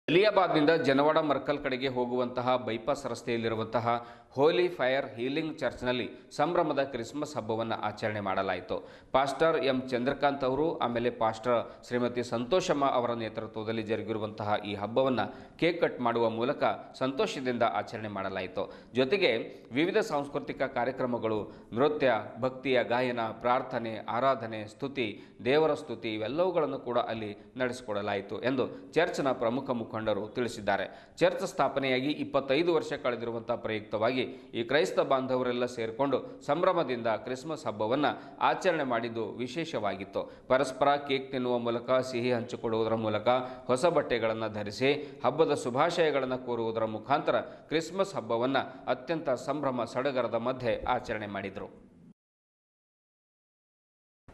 ಅಲಿಯಾಬಾದ್ನಿಂದ ಜನವಾಡ ಮರ್ಕಲ್ ಕಡೆಗೆ ಹೋಗುವಂತಹ ಬೈಪಾಸ್ ರಸ್ತೆಯಲ್ಲಿರುವಂತಹ ಹೋಲಿ fire healing ಚರ್ಚ್ನಲ್ಲಿ ಸಂಭ್ರಮದ ಕ್ರಿಸ್ಮಸ್ ಹಬ್ಬವನ್ನು ಆಚರಣೆ ಮಾಡಲಾಯಿತು. ಪಾಸ್ಟರ್ ಎಂ ಚಂದ್ರಕಾಂತ್ ಅವರು ಆಮೇಲೆ ಪಾಸ್ಟರ್ ಶ್ರೀಮತಿ ಸಂತೋಷಮ್ಮ ಅವರ ನೇತೃತ್ವದಲ್ಲಿ ಜರುಗಿರುವಂತಹ ಈ ಹಬ್ಬವನ್ನು ಕೇಕ್ ಕಟ್ ಮಾಡುವ ಮೂಲಕ ಸಂತೋಷದಿಂದ ಆಚರಣೆ ಮಾಡಲಾಯಿತು. ಜೊತೆಗೆ ವಿವಿಧ ಸಾಂಸ್ಕೃತಿಕ ಕಾರ್ಯಕ್ರಮಗಳು, ನೃತ್ಯ, ಭಕ್ತಿಯ ಗಾಯನ, ಪ್ರಾರ್ಥನೆ, ಆರಾಧನೆ, ಸ್ತುತಿ, ದೇವರ ಸ್ತುತಿ ಇವೆಲ್ಲವುಗಳನ್ನು ಕೂಡ ಅಲ್ಲಿ ನಡೆಸಿಕೊಡಲಾಯಿತು ಎಂದು ಚರ್ಚ್ನ ಪ್ರಮುಖ ಮುಖಂಡರು ತಿಳಿಸಿದ್ದಾರೆ. ಚರ್ಚ್ ಸ್ಥಾಪನೆಯಾಗಿ 25 ವರ್ಷ ಕಳೆದಿರುವಂತಹ ಪ್ರಯುಕ್ತವಾಗಿ ಈ ಕ್ರೈಸ್ತ ಬಾಂಧವರೆಲ್ಲ ಸೇರಿಕೊಂಡು ಸಂಭ್ರಮದಿಂದ ಕ್ರಿಸ್ಮಸ್ ಹಬ್ಬವನ್ನು ಆಚರಣೆ ಮಾಡಿದ್ದು ವಿಶೇಷವಾಗಿತ್ತು. ಪರಸ್ಪರ ಕೇಕ್ ತಿನ್ನುವ ಮೂಲಕ, ಸಿಹಿ ಹಂಚಿಕೊಳ್ಳುವುದರ ಮೂಲಕ, ಹೊಸ ಬಟ್ಟೆಗಳನ್ನು ಧರಿಸಿ ಹಬ್ಬದ ಶುಭಾಶಯಗಳನ್ನು ಕೋರುವುದರ ಮುಖಾಂತರ ಕ್ರಿಸ್ಮಸ್ ಹಬ್ಬವನ್ನು ಅತ್ಯಂತ ಸಂಭ್ರಮ ಸಡಗರದ ಮಧ್ಯೆ ಆಚರಣೆ ಮಾಡಿದರು.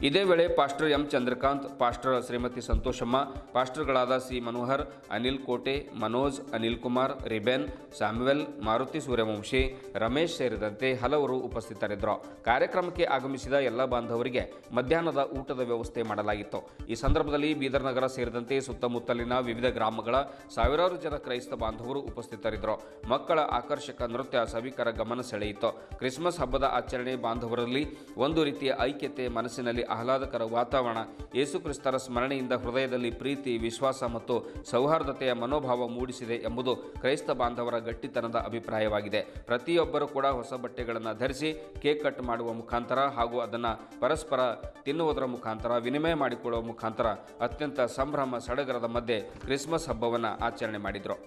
ಇದೇ ವೇಳೆ pastor M Chandrakant, pastor Shrimati Santhoshamma, ಪಾಸ್ಟರ್ಗಳಾದ ಸಿ ಮನೋಹರ್, ಅನಿಲ್ ಕೋಟೆ, ಮನೋಜ್, ಅನಿಲ್ ಕುಮಾರ್, ರಿಬೆನ್, ಸ್ಯಾಮ್ಯುವೆಲ್, ಮಾರುತಿ ಸೂರ್ಯವಂಶಿ, ರಮೇಶ್ ಸೇರಿದಂತೆ ಹಲವರು ಉಪಸ್ಥಿತರಿದ್ದರು. ಕಾರ್ಯಕ್ರಮಕ್ಕೆ ಆಗಮಿಸಿದ ಎಲ್ಲ ಬಾಂಧವರಿಗೆ ಮಧ್ಯಾಹ್ನದ ಊಟದ ವ್ಯವಸ್ಥೆ ಮಾಡಲಾಗಿತ್ತು. ಈ ಸಂದರ್ಭದಲ್ಲಿ ಬೀದರ್ ನಗರ ಸೇರಿದಂತೆ ಸುತ್ತಮುತ್ತಲಿನ ವಿವಿಧ ಗ್ರಾಮಗಳ ಸಾವಿರಾರು ಜನ ಕ್ರೈಸ್ತ ಬಾಂಧವರು ಉಪಸ್ಥಿತರಿದ್ದರು. ಮಕ್ಕಳ ಆಕರ್ಷಕ ನೃತ್ಯ ಸಭಿಕರ ಗಮನ ಸೆಳೆಯಿತು. ಕ್ರಿಸ್ಮಸ್ ಹಬ್ಬದ ಆಚರಣೆ ಬಾಂಧವರಲ್ಲಿ ಒಂದು ರೀತಿಯ ಐಕ್ಯತೆ, ಮನಸ್ಸಿನಲ್ಲಿ ಆಹ್ಲಾದಕರ ವಾತಾವರಣ, ಯೇಸು ಕ್ರಿಸ್ತರ ಸ್ಮರಣೆಯಿಂದ ಹೃದಯದಲ್ಲಿ ಪ್ರೀತಿ, ವಿಶ್ವಾಸ ಮತ್ತು ಸೌಹಾರ್ದತೆಯ ಮನೋಭಾವ ಮೂಡಿಸಿದೆ ಎಂಬುದು ಕ್ರೈಸ್ತ ಬಾಂಧವರ ಗಟ್ಟಿತನದ ಅಭಿಪ್ರಾಯವಾಗಿದೆ. ಪ್ರತಿಯೊಬ್ಬರೂ ಕೂಡ ಹೊಸ ಬಟ್ಟೆಗಳನ್ನು ಧರಿಸಿ ಕೇಕ್ ಕಟ್ ಮಾಡುವ ಮುಖಾಂತರ ಹಾಗೂ ಅದನ್ನು ಪರಸ್ಪರ ತಿನ್ನುವುದರ ಮುಖಾಂತರ, ವಿನಿಮಯ ಮಾಡಿಕೊಳ್ಳುವ ಮುಖಾಂತರ ಅತ್ಯಂತ ಸಂಭ್ರಮ ಸಡಗರದ ಮಧ್ಯೆ ಕ್ರಿಸ್ಮಸ್ ಹಬ್ಬವನ್ನು ಆಚರಣೆ ಮಾಡಿದರು.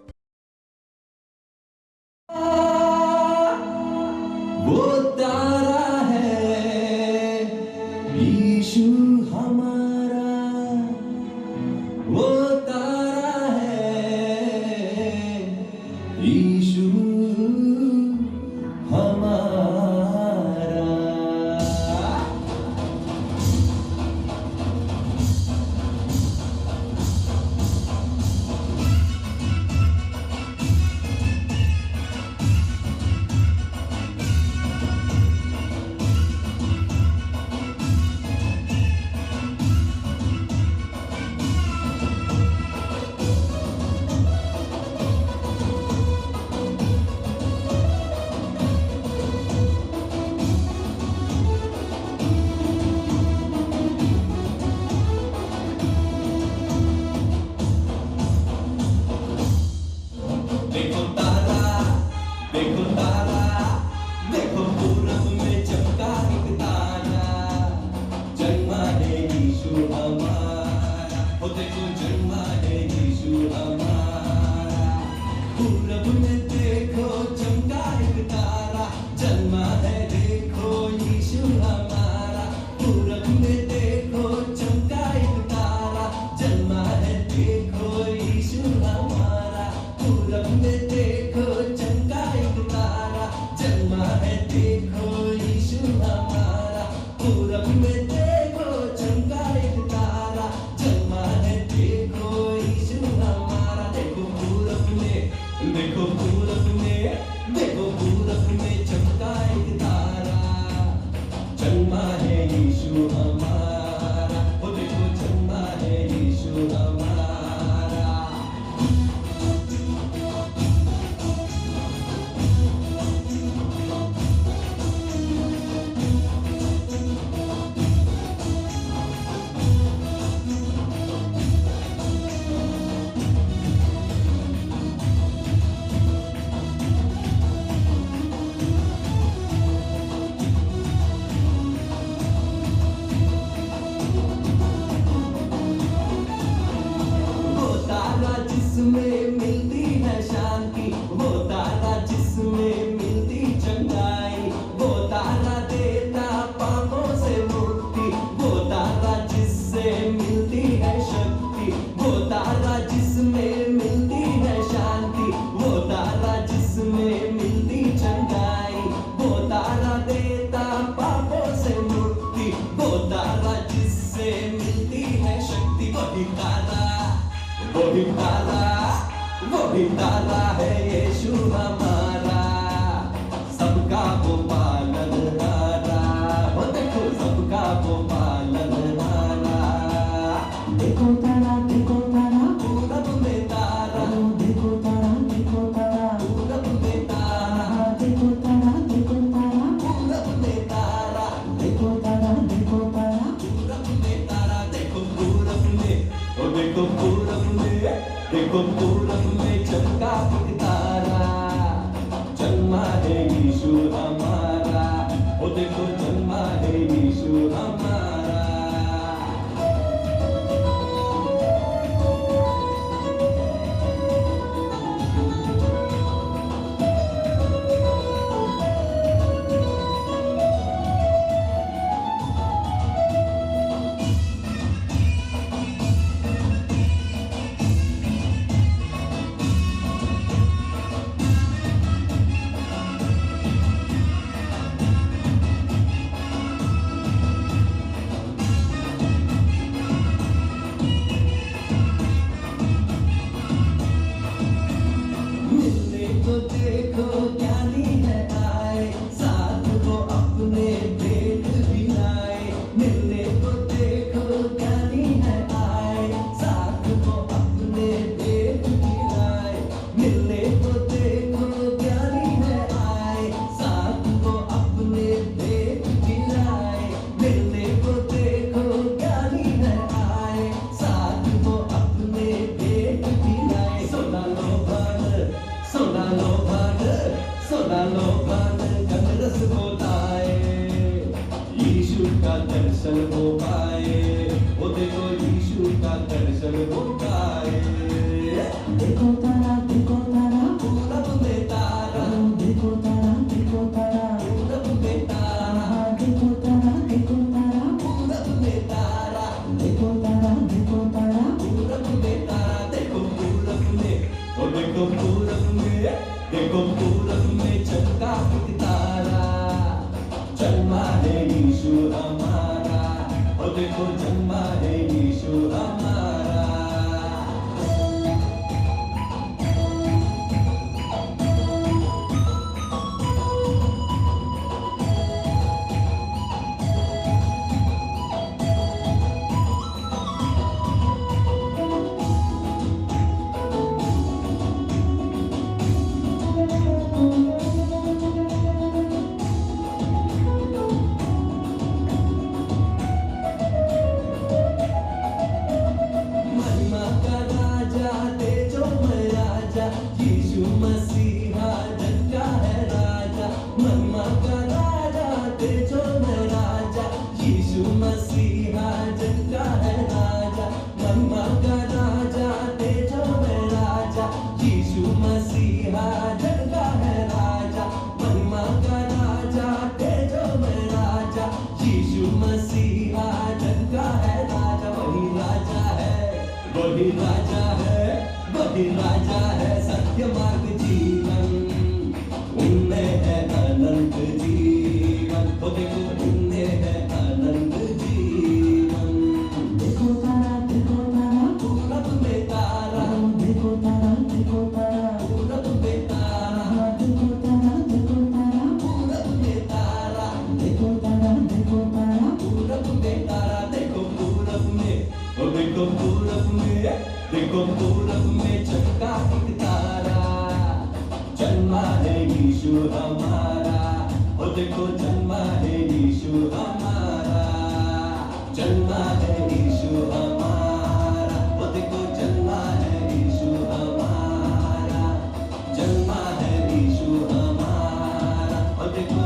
वो भी तारा है यीशु हमारा, सबका वो पालनहारा, वो देखो सबका वो पालनहारा। देखो तारा पूरब में तारा, देखो पूरब में चमका एक तारा, जन्मा है यीशु हमारा, ओ देखो जन्मा है यीशु हमारा। देखो ज्ञानी है आए, साथ वो अपने भेद भी लाए। मिलने को देखो ज्ञानी है आए, साथ वो अपने भेद भी लाए। मिलने को देखो ज्ञानी है आए, साथ वो अपने भेद भी लाए। मिलने को देखो ज्ञानी है आए, साथ वो अपने भेद भी लाए। सोना लो भान गंदरस बोलाए, यीशु का दर्शन हो पाए, ओ देखो यीशु का दर्शन हो पाए। देखो तारा पूरब में तारा, देखो तारा पूरब में तारा, देखो तारा पूरब में तारा, देखो तारा पूरब में तारा। देखो पूरब में, ओ देखो पूरब में, देखो पूरब में चमका एक तारा, जन्मा है यीशु हमारा, ओ देखो जन्मा है यीशु हमारा। महिमा का राजा तेजो में राजा, यीशु मसीहा जग का है राजा। महिमा का राजा तेजो में राजा, यीशु मसीहा जग का है राजा। महिमा का राजा तेजो में राजा, यीशु मसीहा जग का है राजा। महिमा का राजा तेजो में राजा, यीशु मसीहा जग का है राजा। वही राजा है सत्य मार्ग जीवन, उनमें है अनंत जीवन, ओ देखो उनमें है अनंत जीवन। देखो तारा पूरब में तारा, देखो तारा पूरब में तारा, देखो तारा पूरब में तारा, देखो तारा पूरब में तारा। देखो पूरब में, ओ देखो पूरब में, देखो पूरब में चमका एक तारा, जन्मा है यीशु हमारा, ओ देखो जन्मा है यीशु हमारा, जन्मा है यीशु हमारा, ओ देखो जन्मा है यीशु हमारा, जन्मा है यीशु हमारा, ओ देखो